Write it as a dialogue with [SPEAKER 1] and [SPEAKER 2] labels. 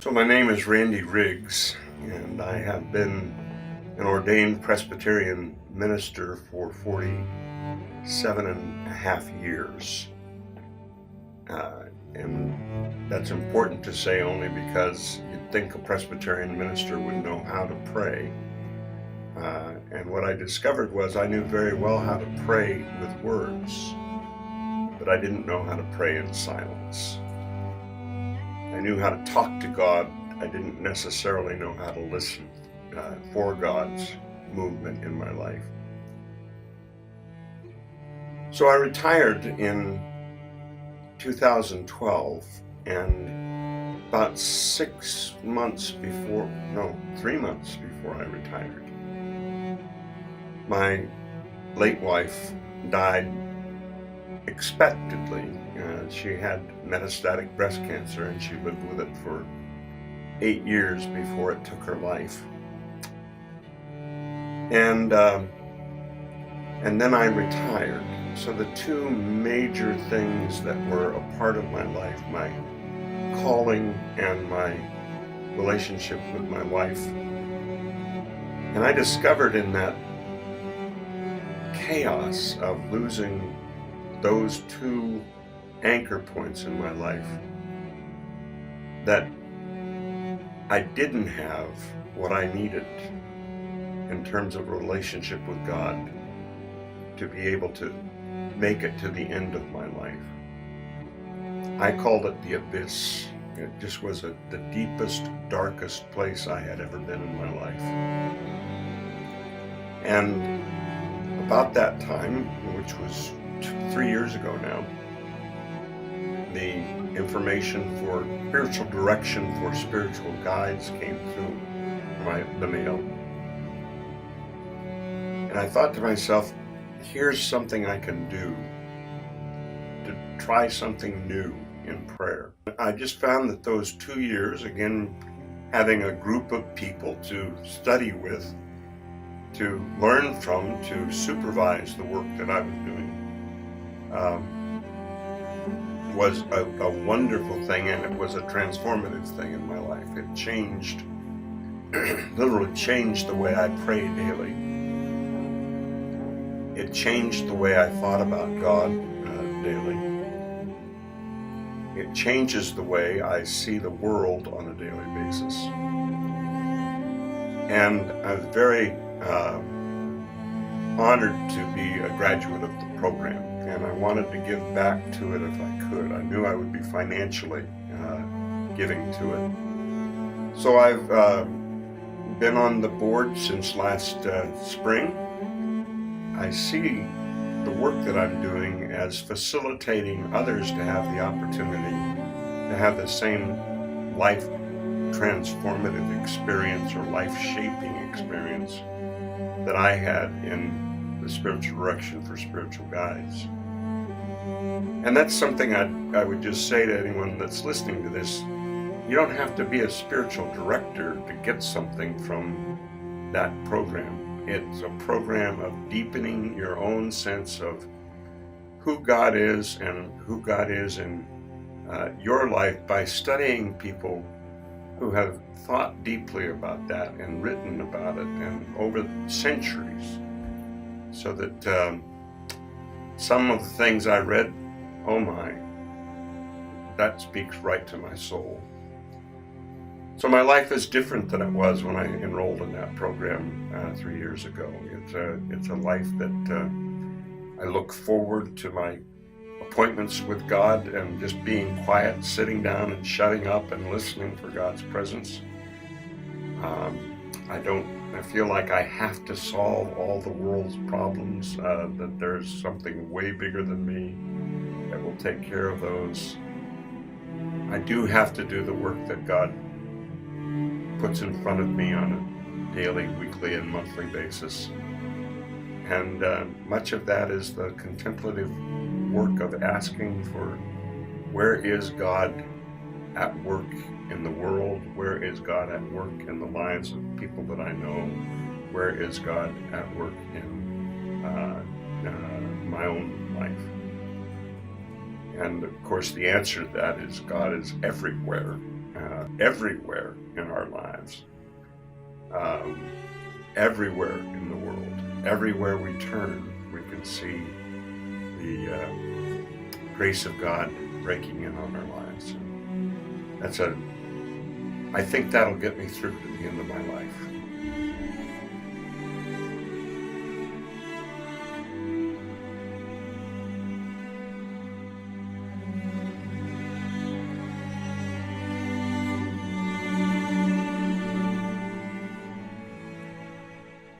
[SPEAKER 1] So my name is Randy Riggs, and I have been an ordained Presbyterian minister for 47 and a half years. And that's important to say only because you'd think a Presbyterian minister would know how to pray. And what I discovered was I knew very well how to pray with words, but I didn't know how to pray in silence. I knew how to talk to God. I didn't necessarily know how to listen for God's movement in my life. So I retired in 2012, and about 3 months before I retired, my late wife died expectedly. She had metastatic breast cancer, and she lived with it for 8 years before it took her life. And then I retired. So the two major things that were a part of my life, my calling and my relationship with my wife. And I discovered in that chaos of losing those two anchor points in my life that I didn't have what I needed in terms of relationship with God to be able to make it to the end of my life. I called it the abyss. It just was the deepest, darkest place I had ever been in my life. And about that time, which was 3 years ago now, the information for spiritual direction for spiritual guides came through the mail. And I thought to myself, here's something I can do to try something new in prayer. I just found that those 2 years, again, having a group of people to study with, to learn from, to supervise the work that I was doing, was a wonderful thing, and it was a transformative thing in my life. It changed, literally changed the way I pray daily. It changed the way I thought about God daily. It changes the way I see the world on a daily basis. And I was very honored to be a graduate of the program, and I wanted to give back to it if I could. I knew I would be financially giving to it. So I've been on the board since last spring. I see the work that I'm doing as facilitating others to have the opportunity to have the same life transformative experience or life-shaping experience that I had in the spiritual direction for spiritual guides. And that's something I would just say to anyone that's listening to this. You don't have to be a spiritual director to get something from that program. It's a program of deepening your own sense of who God is and who God is in your life by studying people who have thought deeply about that and written about it and over centuries, so that some of the things I read, oh my, that speaks right to my soul. So my life is different than it was when I enrolled in that program 3 years ago. It's a life that I look forward to my appointments with God and just being quiet, sitting down and shutting up and listening for God's presence. I feel like I have to solve all the world's problems, that there's something way bigger than me that will take care of those. I do have to do the work that God puts in front of me on a daily, weekly, and monthly basis. And much of that is the contemplative work of asking for, where is God at work in the world? Where is God at work in the lives of people that I know? Where is God at work in my own life? And of course, the answer to that is God is everywhere. everywhere in our lives, um, everywhere in the world. Everywhere we turn, we can see the grace of God breaking in on our lives. I think that'll get me through to the end of my life.